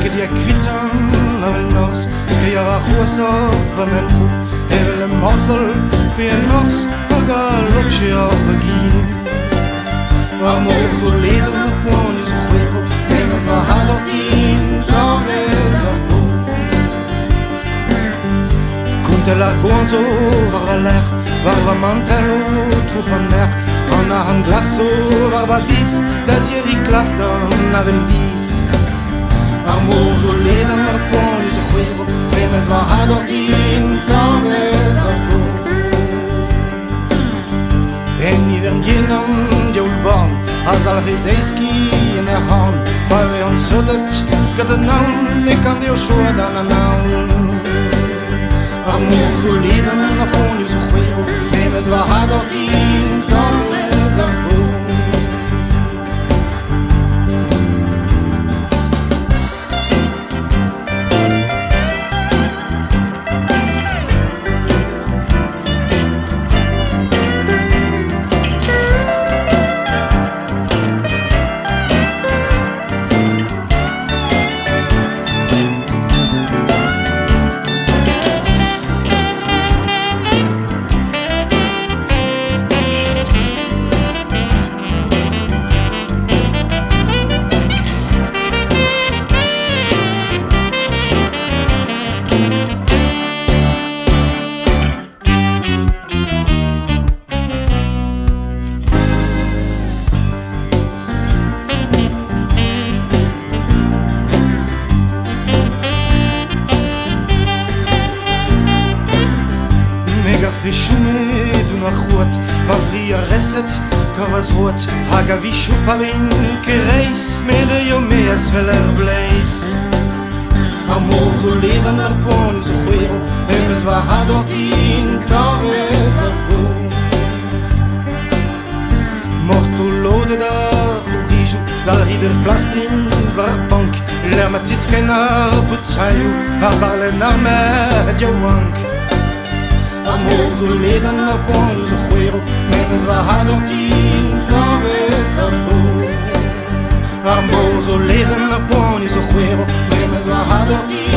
che dia critan al nos schiara huasa va men pro el mosel pe nos pagal opcia vergin amor so leden pon is juego menos bajado tin traves Conte la gonzo var l'air var mantelo troch man mer an un glaso var bis d'azieri klas dan navel vis amor so leden pon is juego menos bajado tin traves En ivern genom djolbarn Als al rezeiski in hand Waar we ons suddet Gad de naam Ik kan deel shoa dan een naam Amor zo leden Na poni zo juego Memes wa hadot in Tames afro Fischume du nach rot war wir reset was rot haga wie chupavin kereis mede yo meas veler blaze amor so leden na pon so juego memes va hadot in taves afro morto lode da viju da rider plastin var bank la matiskena butayu va parle na mer jawank Amor so leden na pon so juego menos bajado tin cabeza pro Amor so leden na pon so juego menos bajado tin